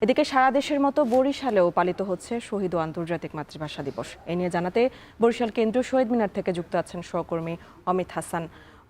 এদিকে সারা দেশের মতো বরিশালেও পালিত হচ্ছে শহীদ ও আন্তর্জাতিক মাতৃভাষা দিবস। এ নিয়ে জানাতে বরিশাল কেন্দ্রীয় শহীদ মিনার থেকে যুক্ত আছেন সহকর্মী অমিত হাসান।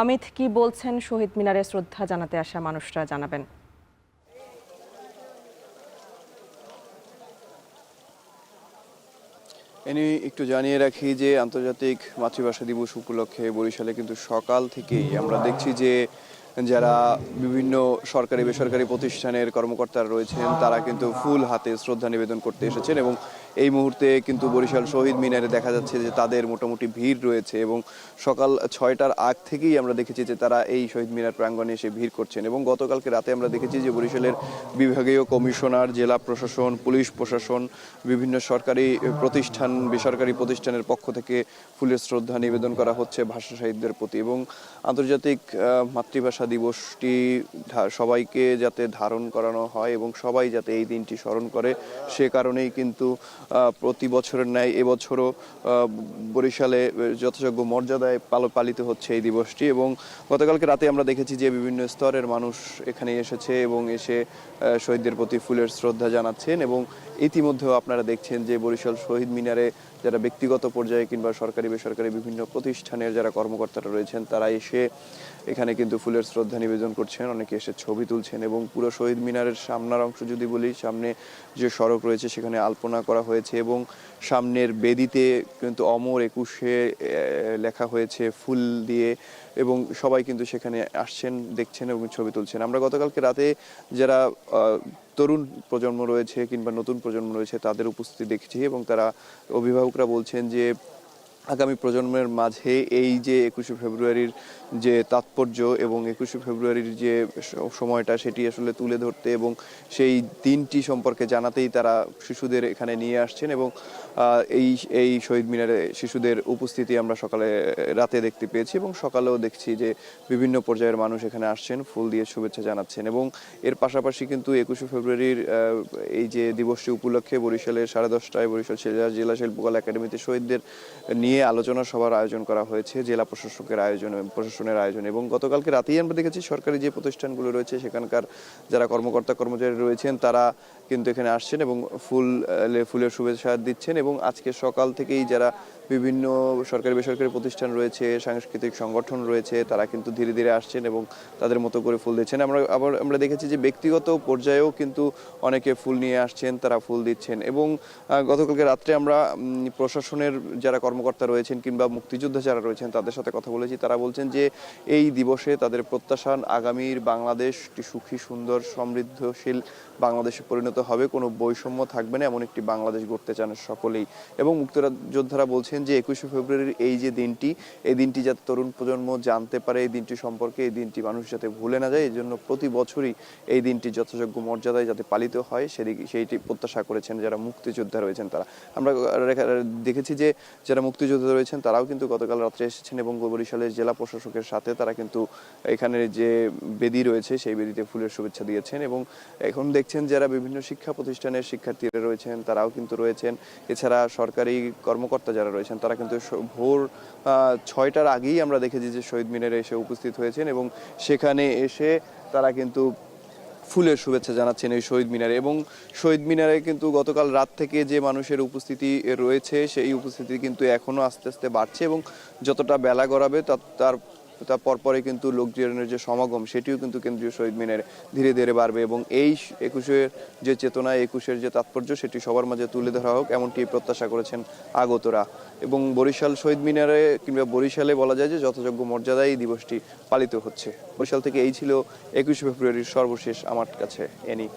অমিত, কি বলছেন শহীদ মিনারে শ্রদ্ধা জানাতে আসা মানুষরা, জানাবেন। এনে একটু জানিয়ে রাখি যে আন্তর্জাতিক মাতৃভাষা দিবস উপলক্ষে বরিশালে কিন্তু সকাল থেকেই আমরা দেখছি যে যারা বিভিন্ন সরকারি বেসরকারি প্রতিষ্ঠানের কর্মকর্তারা রয়েছেন তারা কিন্তু ফুল হাতে শ্রদ্ধা নিবেদন করতে এসেছেন এবং এই মুহূর্তে কিন্তু বরিশাল শহীদ মিনারে দেখা যাচ্ছে যে তাদের মোটামুটি ভিড় রয়েছে এবং সকাল 6টার আগ থেকেই আমরা দেখেছি যে তারা এই শহীদ মিনার প্রাঙ্গণে এসে ভিড় করছেন এবং গতকালকে রাতে আমরা দেখেছি যে বরিশালের বিভাগীয় কমিশনার, জেলা প্রশাসন, পুলিশ প্রশাসন, বিভিন্ন সরকারি প্রতিষ্ঠান, বেসরকারি প্রতিষ্ঠানের পক্ষ থেকে ফুলের শ্রদ্ধা নিবেদন করা হচ্ছে ভাষা শহীদদের প্রতি এবং আন্তর্জাতিক মাতৃভাষা দিবসটি সবাইকে যাতে ধারণ করানো হয় এবং সবাই যাতে এই দিনটি স্মরণ করে, সে কারণেই কিন্তু প্রতি বছরের ন্যায় এবছরও বরিশালে যথাযোগ্য মর্যাদায় পালিত হচ্ছে এই দিবসটি। এবং গতকালকে রাতে আমরা দেখেছি যে বিভিন্ন স্তরের মানুষ এখানে এসেছে এবং এসে শহীদদের প্রতি ফুলের শ্রদ্ধা জানাচ্ছেন এবং ইতিমধ্যেও আপনারা দেখছেন যে বরিশাল শহীদ মিনারে যারা ব্যক্তিগত পর্যায়ে কিংবা সরকারি বেসরকারি বিভিন্ন প্রতিষ্ঠানের যারা কর্মকর্তারা রয়েছেন তারা এসে এখানে কিন্তু ফুলের শ্রদ্ধা নিবেদন করছেন, অনেকে এসে ছবি তুলছেন এবং পুরো শহীদ মিনারের সামনের অংশ যদি বলি, সামনে যে সড়ক রয়েছে সেখানে আলপনা করা হয়েছে এবং সামনের বেদিতে কিন্তু অমর 21-এ লেখা হয়েছে ফুল দিয়ে এবং সবাই কিন্তু সেখানে আসছেন, দেখছেন এবং ছবি তুলছেন। আমরা গতকালকে রাতে যারা তরুণ প্রজন্ম রয়েছে কিংবা নতুন প্রজন্ম রয়েছে তাদের উপস্থিতি দেখছি এবং তারা অভিভাবকরা বলছেন যে আগামী প্রজন্মের মাঝে এই যে 21শে ফেব্রুয়ারির যে তাৎপর্য এবং 21শে ফেব্রুয়ারির যে সময়টা সেটি আসলে তুলে ধরতে এবং সেই দিনটি সম্পর্কে জানাতেই তারা শিশুদের এখানে নিয়ে আসছেন এবং এই শহীদ মিনারে শিশুদের উপস্থিতি আমরা রাতে দেখতে পেয়েছি এবং সকালেও দেখছি যে বিভিন্ন পর্যায়ের মানুষ এখানে আসছেন, ফুল দিয়ে শুভেচ্ছা জানাচ্ছেন। এবং এর পাশাপাশি কিন্তু 21শে ফেব্রুয়ারির এই যে দিবসটি উপলক্ষে বরিশালের 10:30টায় বরিশাল জেলা শিল্পকলা একাডেমিতে শহীদদের নিয়ে আলোচনা সভার আয়োজন করা হয়েছে জেলা প্রশাসনের আয়োজনে এবং গতকালকে রাতেই আমরা দেখেছি সরকারি যে প্রতিষ্ঠানগুলো রয়েছে সেখানকার যারা কর্মচারী রয়েছেন তারা কিন্তু এখানে আসছেন এবং ফুলের শুভেচ্ছা দিচ্ছেন এবং আজকে সকাল থেকেই যারা বিভিন্ন সরকারি বেসরকারি প্রতিষ্ঠান রয়েছে, সাংস্কৃতিক সংগঠন রয়েছে, তারা কিন্তু ধীরে ধীরে আসছেন এবং তাদের মতো করে ফুল দিচ্ছেন। আমরা দেখেছি যে ব্যক্তিগত পর্যায়েও কিন্তু অনেকে ফুল নিয়ে আসছেন, তারা ফুল দিচ্ছেন এবং গতকালকে রাত্রে আমরা প্রশাসনের যারা কর্মকর্তা রয়েছেন কিংবা মুক্তিযোদ্ধা যারা রয়েছেন তাদের সাথে কথা বলেছি। তারা বলছেন যে এই দিবসে তাদের প্রত্যাশা আগামীর বাংলাদেশ একটি সুখী, সুন্দর, সমৃদ্ধশীল বাংলাদেশে পরিণত হবে, কোনো বৈষম্য থাকবে না, এমন একটি বাংলাদেশ গড়তে চান সকলেই। এবং মুক্তিযোদ্ধারা বলছেন যে 21শে ফেব্রুয়ারির এই যে দিনটি, এই দিনটি যাতে তরুণ প্রজন্ম জানতে পারে এই দিনটি সম্পর্কে, এই দিনটি মানুষ যাতে ভুলে না যায়, এই জন্য প্রতি বছরই এই দিনটি যথাযোগ্য মর্যাদায় যাতে পালিত হয় সেইটি প্রত্যাশা করেছেন যারা মুক্তিযোদ্ধা রয়েছেন তারা। আমরা দেখেছি যে যারা মুক্তিযোদ্ধা রয়েছেন তারাও কিন্তু গতকাল রাত্রে এসেছেন এবং বরিশালের জেলা প্রশাসকের সাথে তারা কিন্তু এখানে যে বেদি রয়েছে সেই বেদিতে ফুলের শুভেচ্ছা দিয়েছেন এবং এখন দেখছেন যারা বিভিন্ন শিক্ষা প্রতিষ্ঠানের শিক্ষার্থীরা রয়েছেন তারাও কিন্তু রয়েছেন। এছাড়া সরকারি কর্মকর্তা যারা রয়েছেন তারা কিন্তু ভোর 6টার আগেই আমরা দেখেছি যে শহীদ মিনারে এসে উপস্থিত হয়েছেন এবং সেখানে এসে তারা কিন্তু ফুলের শুভেচ্ছা জানাচ্ছেন এই শহীদ মিনারে। এবং শহীদ মিনারে কিন্তু গতকাল রাত থেকে যে মানুষের উপস্থিতি রয়েছে সেই উপস্থিতি কিন্তু এখনো আস্তে আস্তে বাড়ছে এবং যতটা বেলা গড়াবে তার পরপরে কিন্তু লোকজনের যে সমাগম সেটিও কিন্তু কেন্দ্রীয় শহীদ মিনারে ধীরে ধীরে বাড়বে এবং এই 21-এর যে চেতনা, 21-এর যে তাৎপর্য সেটি সবার মাঝে তুলে ধরা হোক, এমনটি প্রত্যাশা করেছেন আগতরা। এবং বরিশাল শহীদ মিনারে কিংবা বরিশালে বলা যায় যে যথাযোগ্য মর্যাদায় এই দিবসটি পালিত হচ্ছে। বরিশাল থেকে এই ছিল 21শে ফেব্রুয়ারির সর্বশেষ আমার কাছে এনি।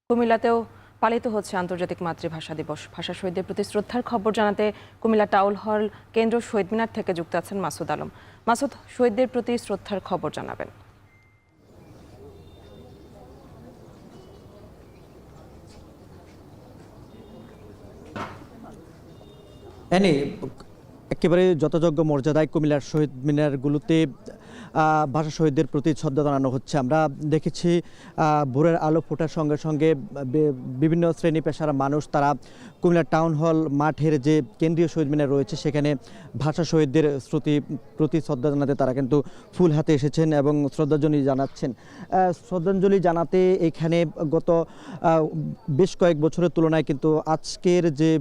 কুমিল্লাতেও পালিত হচ্ছে আন্তর্জাতিক মাতৃভাষা দিবস। ভাষা শহীদদের প্রতি শ্রদ্ধার খবর জানাতে কুমিল্লা টাউন হল কেন্দ্র শহীদ মিনার থেকে যুক্ত আছেন মাসুদ আলম। মাসুদ, শহীদদের প্রতি শ্রদ্ধার খবর জানাবেন। একেবারে যথাযোগ্য মর্যাদায় কুমিল্লার শহীদ মিনারগুলোতে ভাষা শহীদদের প্রতি শ্রদ্ধা জানানো হচ্ছে। আমরা দেখেছি ভোরের আলো ফোটার সঙ্গে সঙ্গে বিভিন্ন শ্রেণী পেশার মানুষ তারা কুমিল্লা টাউন হল মাঠের যে কেন্দ্রীয় শহীদ মিনার রয়েছে সেখানে ভাষা শহীদদের প্রতি শ্রদ্ধা জানাতে তারা কিন্তু ফুল হাতে এসেছেন এবং শ্রদ্ধাঞ্জলি জানাচ্ছেন। শ্রদ্ধাঞ্জলি জানাতে এখানে গত বেশ কয়েক বছরের তুলনায় কিন্তু আজকের যে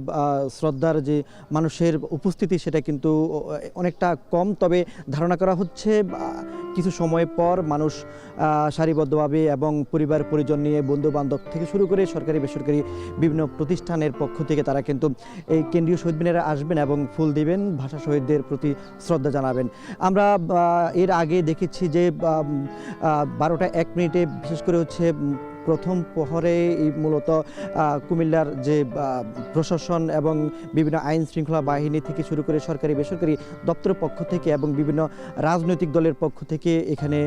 শ্রদ্ধার যে মানুষের উপস্থিতি সেটা কিন্তু অনেকটা কম। তবে ধারণা করা হচ্ছে কিছু সময় পর মানুষ সারিবদ্ধভাবে এবং পরিবার পরিজন নিয়ে বন্ধু বান্ধব থেকে শুরু করে সরকারি বেসরকারি বিভিন্ন প্রতিষ্ঠানের পক্ষ থেকে তারা কিন্তু এই কেন্দ্রীয় শহীদ মিনারে আসবেন এবং ফুল দিবেন, ভাষা শহীদদের প্রতি শ্রদ্ধা জানাবেন। আমরা এর আগে দেখেছি যে 12টা 1 মিনিটে বিশেষ করে হচ্ছে প্রথম প্রহরে মূলত কুমিল্লার যে প্রশাসন এবং বিভিন্ন আইন শৃঙ্খলা বাহিনী থেকে শুরু করে সরকারি বেসরকারি দপ্তরের পক্ষ থেকে এবং বিভিন্ন রাজনৈতিক দলের পক্ষ থেকে এখানে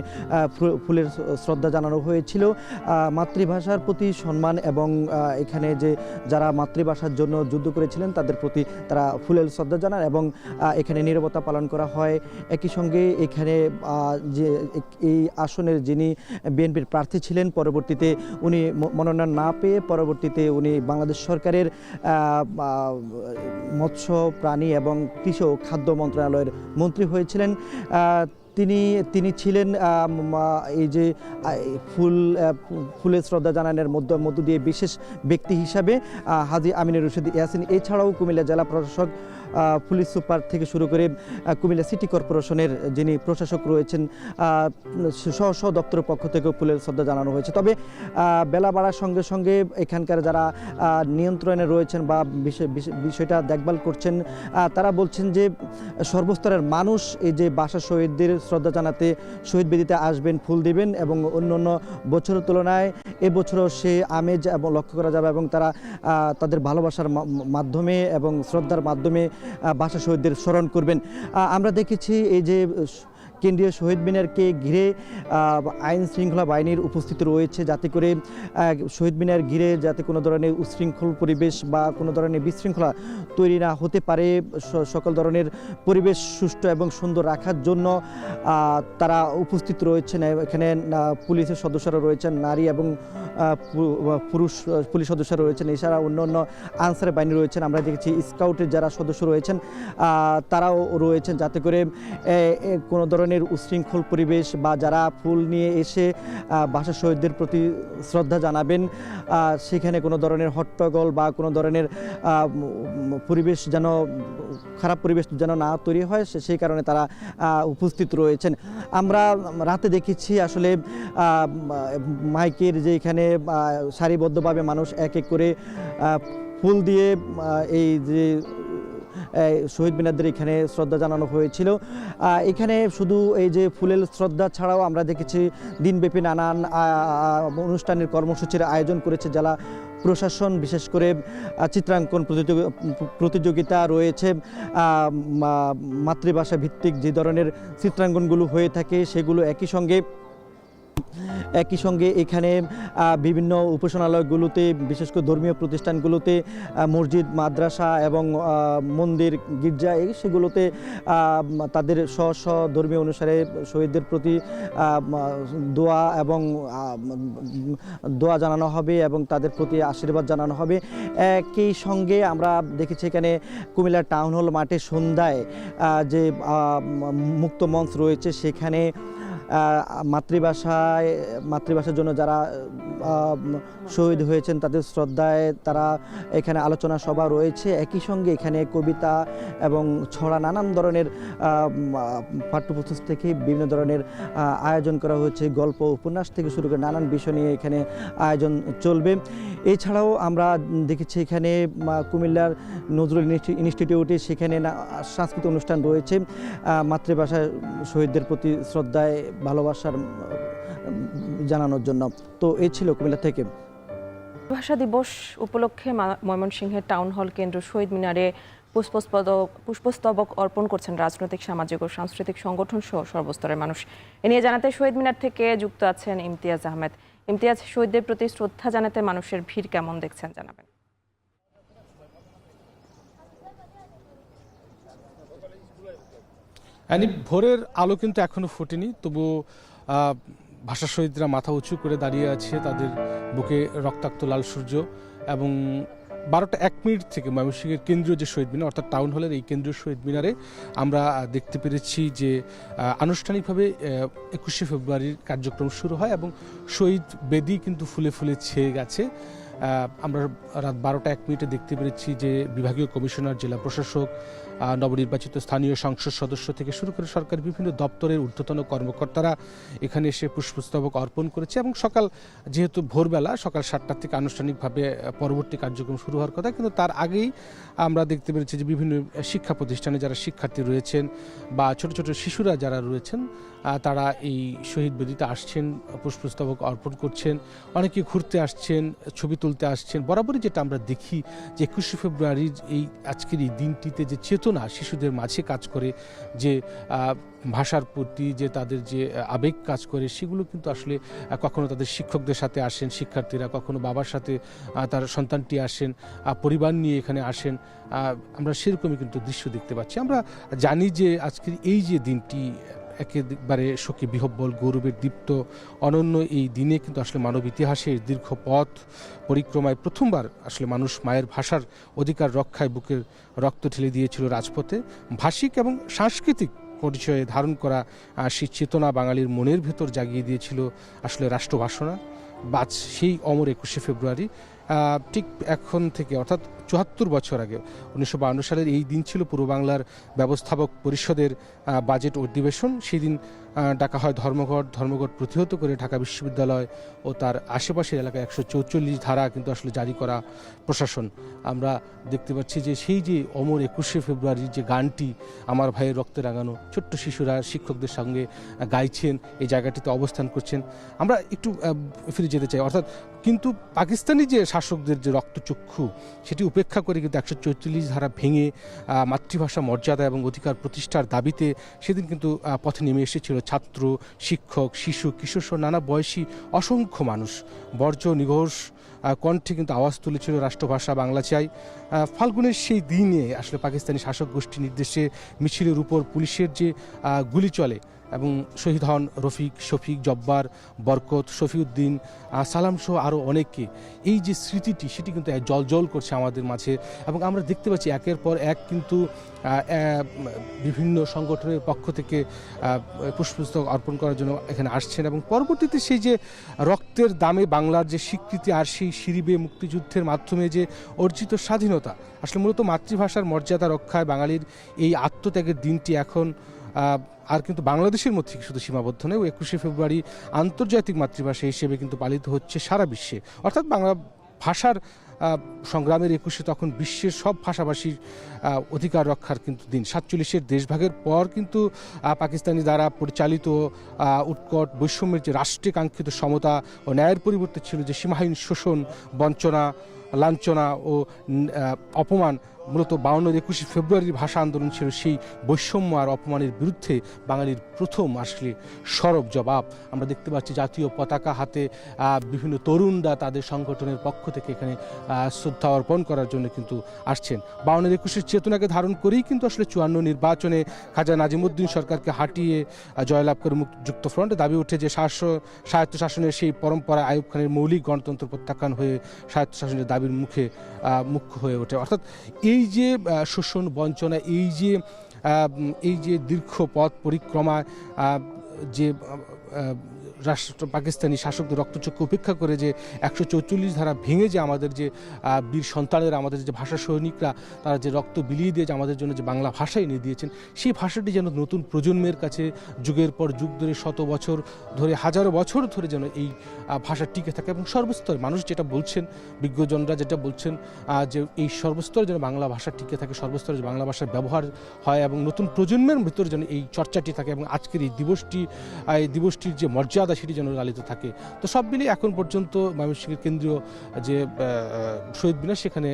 ফুলের শ্রদ্ধা জানানো হয়েছিল। মাতৃভাষার প্রতি সম্মান এবং এখানে যে যারা মাতৃভাষার জন্য যুদ্ধ করেছিলেন তাদের প্রতি তারা ফুলের শ্রদ্ধা জানান এবং এখানে নীরবতা পালন করা হয়। একই সঙ্গে এখানে যে এই আসনের যিনি বিএনপির প্রার্থী ছিলেন, পরবর্তীতে উনি মনোনয়ন না পেয়ে পরবর্তীতে উনি বাংলাদেশ সরকারের মৎস্য প্রাণী এবং কৃষি ও খাদ্য মন্ত্রণালয়ের মন্ত্রী হয়েছিলেন। তিনি ছিলেন এই যে ফুলের শ্রদ্ধা জানানোর মধ্য দিয়ে বিশেষ ব্যক্তি হিসাবে হাজী আমিনুর রশিদ ইয়াসিন। এছাড়াও কুমিল্লা জেলা প্রশাসক, পুলিশ সুপার থেকে শুরু করে কুমিল্লা সিটি কর্পোরেশনের যিনি প্রশাসক রয়েছেন স্ব দপ্তরের পক্ষ থেকেও ফুলের শ্রদ্ধা জানানো হয়েছে। তবে বেলা বাড়ার সঙ্গে সঙ্গে এখানকার যারা নিয়ন্ত্রণে রয়েছেন বা বিষয়টা দেখভাল করছেন তারা বলছেন যে সর্বস্তরের মানুষ এই যে ভাষা শহীদদের শ্রদ্ধা জানাতে শহীদ বেদিতে আসবেন, ফুল দিবেন এবং অন্য বছরের তুলনায় এবছরও সে আমেজ এবং লক্ষ্য করা যাবে এবং তারা তাদের ভালোবাসার মাধ্যমে এবং শ্রদ্ধার মাধ্যমে ভাষা শহীদদের স্মরণ করবেন। আমরা দেখেছি এই যে কেন্দ্রীয় শহীদ মিনারকে ঘিরে আইন শৃঙ্খলা বাহিনীর উপস্থিতি রয়েছে যাতে করে শহীদ মিনার ঘিরে যাতে কোনো ধরনের উচ্ছৃঙ্খল পরিবেশ বা কোনো ধরনের বিশৃঙ্খলা তৈরি না হতে পারে, সকল ধরনের পরিবেশ সুষ্ঠু এবং সুন্দর রাখার জন্য তারা উপস্থিত রয়েছেন। এখানে পুলিশের সদস্যরা রয়েছেন, নারী এবং পুরুষ পুলিশ সদস্যরা রয়েছেন, এছাড়া অন্য আনসার বাহিনী রয়েছেন। আমরা দেখেছি স্কাউটের যারা সদস্য রয়েছেন তারাও রয়েছেন যাতে করে কোনো ধরনের উচ্ছৃঙ্খল পরিবেশ বা যারা ফুল নিয়ে এসে ভাষা শহীদদের প্রতি শ্রদ্ধা জানাবেন সেখানে কোনো ধরনের হট্টগোল বা কোনো ধরনের পরিবেশ যেন খারাপ পরিবেশ যেন না তৈরি হয় সেই কারণে তারা উপস্থিত রয়েছেন। আমরা রাতে দেখেছি আসলে মাইকের যে এখানে সারিবদ্ধভাবে মানুষ এক এক করে ফুল দিয়ে এই যে শহীদ মিনারদের এখানে শ্রদ্ধা জানানো হয়েছিল। এখানে শুধু এই যে ফুলের শ্রদ্ধা ছাড়াও আমরা দেখেছি দিনব্যাপী নানান অনুষ্ঠানের কর্মসূচির আয়োজন করেছে জেলা প্রশাসন, বিশেষ করে চিত্রাঙ্কন প্রতিযোগিতা রয়েছে। মাতৃভাষা ভিত্তিক যে ধরনের চিত্রাঙ্কনগুলো হয়ে থাকে সেগুলো একই সঙ্গে এখানে বিভিন্ন উপাসনালয়গুলোতে বিশেষ করে ধর্মীয় প্রতিষ্ঠানগুলোতে মসজিদ, মাদ্রাসা এবং মন্দির, গির্জা সেগুলোতে তাদের স্ব ধর্মীয় অনুসারে শহীদদের প্রতি দোয়া জানানো হবে এবং তাদের প্রতি আশীর্বাদ জানানো হবে। একই সঙ্গে আমরা দেখেছি এখানে কুমিল্লা টাউন হল মাঠে সন্ধ্যায় যে মুক্ত মঞ্চ রয়েছে সেখানে মাতৃভাষার জন্য যারা শহীদ হয়েছেন তাদের শ্রদ্ধায় তারা এখানে আলোচনা সভা রয়েছে। একই সঙ্গে এখানে কবিতা এবং ছড়া নানান ধরনের পাঠ্যপুস্তক থেকে বিভিন্ন ধরনের আয়োজন করা হয়েছে, গল্প উপন্যাস থেকে শুরু করে নানান বিষয় নিয়ে এখানে আয়োজন চলবে। এছাড়াও আমরা দেখেছি এখানে কুমিল্লার নজরুল ইনস্টিটিউটে সেখানে সাংস্কৃতিক অনুষ্ঠান রয়েছে মাতৃভাষা শহীদদের প্রতি শ্রদ্ধায় ভালোবাসার জানানোর জন্য। তো এই ছিল কুমিল্লা থেকে। ভাষা দিবস উপলক্ষে ময়মনসিংহের টাউন হল কেন্দ্র শহীদ মিনারে পুষ্পস্তবক অর্পণ করছেন রাজনৈতিক, সামাজিক ও সাংস্কৃতিক সংগঠন সহ সর্বস্তরের মানুষ। এ নিয়ে জানাতে শহীদ মিনার থেকে যুক্ত আছেন ইমতিয়াজ আহমেদ। ইমতিয়াজ, শহীদদের প্রতি শ্রদ্ধা জানাতে মানুষের ভিড় কেমন দেখছেন জানাবেন। ভোরের আলো কিন্তু এখনো ফোটেনি, তবু ভাষা শহীদরা মাথা উঁচু করে দাঁড়িয়ে আছে, তাদের বুকে রক্তাক্ত লাল সূর্য। এবং 12টা 1 মিনিট থেকে ময়মনসিংহের কেন্দ্রীয় যে শহীদ মিনার অর্থাৎ টাউন হলের এই কেন্দ্রীয় শহীদ মিনারে আমরা দেখতে পেরেছি যে আনুষ্ঠানিকভাবে 21শে ফেব্রুয়ারির কার্যক্রম শুরু হয় এবং শহীদ বেদি কিন্তু ফুলে ফুলে ছেয়ে গেছে। আমরা রাত 12টা 1 মিনিটে দেখতে পেরেছি যে বিভাগীয় কমিশনার, জেলা প্রশাসক, নবনির্বাচিত স্থানীয় সংসদ সদস্য থেকে শুরু করে সরকার বিভিন্ন দপ্তরের ঊর্ধ্বতন কর্মকর্তারা এখানে এসে পুষ্পস্তবক অর্পণ করেছে। এবং সকাল যেহেতু ভোরবেলা সকাল 7টা থেকে আনুষ্ঠানিকভাবে পরবর্তী কার্যক্রম শুরু হওয়ার কথা, কিন্তু তার আগেই আমরা দেখতে পেরেছি যে বিভিন্ন শিক্ষা প্রতিষ্ঠানে যারা শিক্ষার্থী রয়েছেন বা ছোট ছোট শিশুরা যারা রয়েছেন তারা এই শহীদ বেদিতে আসছেন, পুষ্পস্তবক অর্পণ করছেন, অনেকে ঘুরতে আসছেন, ছবি তুলতে আসছেন। বরাবরই যেটা আমরা দেখি যে 21শে ফেব্রুয়ারির এই আজকের এই দিনটিতে যে চেতনা শিশুদের মাঝে কাজ করে, যে ভাষার প্রতি যে তাদের যে আবেগ কাজ করে, সেগুলো কিন্তু আসলে কখনো তাদের শিক্ষকদের সাথে আসেন শিক্ষার্থীরা, কখনো বাবার সাথে তার সন্তানটি আসেন, পরিবার নিয়ে এখানে আসেন। আমরা সেরকমই কিন্তু দৃশ্য দেখতে পাচ্ছি। আমরা জানি যে আজকের এই যে দিনটি একেবারে শোকে বিহ্বল, গৌরবের দীপ্ত অনন্য এই দিনে কিন্তু আসলে মানব ইতিহাসের দীর্ঘ পথ পরিক্রমায় প্রথমবার আসলে মানুষ মায়ের ভাষার অধিকার রক্ষায় বুকের রক্ত ঢেলে দিয়েছিল রাজপথে। ভাষিক এবং সাংস্কৃতিক পরিচয়ে ধারণ করা সেই চেতনা বাঙালির মনের ভেতর জাগিয়ে দিয়েছিল আসলে রাষ্ট্রভাষণা। বাজ সেই অমর 21শে ফেব্রুয়ারি। ঠিক এখন থেকে অর্থাৎ 74 বছর আগে 1952 সালের এই দিন ছিল পূর্ব বাংলার ব্যবস্থাপক পরিষদের বাজেট অধিবেশন। সেই দিন ডাকা হয় ধর্মঘট প্রতিহত করে ঢাকা বিশ্ববিদ্যালয় ও তার আশেপাশের এলাকায় 144 ধারা কিন্তু আসলে জারি করা প্রশাসন। আমরা দেখতে পাচ্ছি যে সেই যে অমর 21শে ফেব্রুয়ারির যে গানটি আমার ভাইয়ের রক্তে রাঙানো, ছোট্ট শিশুরা শিক্ষকদের সঙ্গে গাইছেন, এই জায়গাটিতে অবস্থান করছেন। আমরা একটু ফিরে যেতে চাই, অর্থাৎ কিন্তু পাকিস্তানি যে শাসকদের যে রক্তচক্ষু সেটি উপেক্ষা করে কিন্তু 144 ধারা ভেঙে মাতৃভাষা মর্যাদা এবং অধিকার প্রতিষ্ঠার দাবিতে সেদিন কিন্তু পথে নেমে এসেছিল ছাত্র, শিক্ষক, শিশু, কিশোর সহ নানা বয়সী অসংখ্য মানুষ। বর্জ্য নিঘোষ কণ্ঠে কিন্তু আওয়াজ তুলেছিল রাষ্ট্রভাষা বাংলা চাই। ফাল্গুনের সেই দিনে আসলে পাকিস্তানি শাসক গোষ্ঠীর নির্দেশে মিছিলের উপর পুলিশের যে গুলি চলে এবং শহীদ হন রফিক, শফিক, জব্বার, বরকত, শফিউদ্দিন, সালাম সহ আরও অনেককে। এই যে স্মৃতিটি সেটি কিন্তু জল করছে আমাদের মাঝে। এবং আমরা দেখতে পাচ্ছি একের পর এক কিন্তু বিভিন্ন সংগঠনের পক্ষ থেকে পুষ্পস্তবক অর্পণ করার জন্য এখানে আসছেন। এবং পরবর্তীতে সেই যে রক্তের দামে বাংলার যে স্বীকৃতি আর সেই সিরিবে মুক্তিযুদ্ধের মাধ্যমে যে অর্জিত স্বাধীনতা, আসলে মূলত মাতৃভাষার মর্যাদা রক্ষায় বাঙালির এই আত্মত্যাগের দিনটি এখন আর কিন্তু বাংলাদেশের মধ্যে শুধু সীমাবদ্ধ নয়। 21শে ফেব্রুয়ারি আন্তর্জাতিক মাতৃভাষা হিসেবে কিন্তু পালিত হচ্ছে সারা বিশ্বে। অর্থাৎ বাংলা ভাষার সংগ্রামের 21শে তখন বিশ্বের সব ভাষাভাষীর অধিকার রক্ষার কিন্তু দিন। 47-এর দেশভাগের পর কিন্তু পাকিস্তানি দ্বারা পরিচালিত উৎকট বৈষম্যের যে রাষ্ট্রে কাঙ্ক্ষিত সমতা ও ন্যায়ের পরিবর্তে ছিল যে সীমাহীন শোষণ, বঞ্চনা, লাঞ্ছনা ও অপমান। মূলত 52-21শে ফেব্রুয়ারির ভাষা আন্দোলন ছিল সেই বৈষম্য আর অপমানের বিরুদ্ধে বাঙালির প্রথম আসলে সরব জবাব। আমরা দেখতে পাচ্ছি জাতীয় পতাকা হাতে বিভিন্ন তরুণরা তাদের সংগঠনের পক্ষ থেকে এখানে শ্রদ্ধা অর্পণ করার জন্য কিন্তু আসছেন। 52-21-এর চেতনাকে ধারণ করেই কিন্তু আসলে 54 নির্বাচনে খাজা নাজিমুদ্দিন সরকারকে হাঁটিয়ে জয়লাভ করে মুক্তিযুক্ত ফ্রন্টে দাবি ওঠে যে স্বায়ত্তশাসনের সেই পরম্পরা আইয়ুব খানের মৌলিক গণতন্ত্র প্রত্যাখ্যান হয়ে স্বায়ত্তশাসনের দাবির মুখ্য হয়ে ওঠে। অর্থাৎ এই যে শোষণ, বঞ্চনা, এই যে দীর্ঘ পথ পরিক্রমায় যে পাকিস্তানি শাসকদের রক্তচক্ষু উপেক্ষা করে যে 144 ধারা ভেঙে যে আমাদের যে বীর সন্তানেরা, আমাদের যে ভাষা সৈনিকরা তারা যে রক্ত বিলিয়ে দিয়ে যে আমাদের জন্য যে বাংলা ভাষা এনে দিয়েছেন, সেই ভাষাটি যেন নতুন প্রজন্মের কাছে যুগের পর যুগ ধরে, শত বছর ধরে, হাজারো বছর ধরে যেন এই ভাষা টিকে থাকে। এবং সর্বস্তরে মানুষ যেটা বলছেন, বিজ্ঞজনরা যেটা বলছেন যে এই সর্বস্তরে যেন বাংলা ভাষা টিকে থাকে, সর্বস্তরে বাংলা ভাষার ব্যবহার হয় এবং নতুন প্রজন্মের ভিতরে যেন এই চর্চাটি থাকে এবং আজকের এই দিবসটির যে মর্যাদা সেটি যেন লালিত থাকে। তো সব মিলিয়ে এখন পর্যন্ত ময়মনসিংহের কেন্দ্রীয় যে শহীদ মিনার সেখানে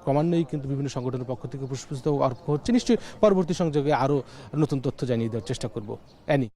ক্রমান্বয়েই কিন্তু বিভিন্ন সংগঠনের পক্ষ থেকে পুষ্পস্তবক অর্পণ হচ্ছে। নিশ্চয়ই পরবর্তী সংযোগে আরও নতুন তথ্য জানিয়ে দেওয়ার চেষ্টা করব। অ্যানি।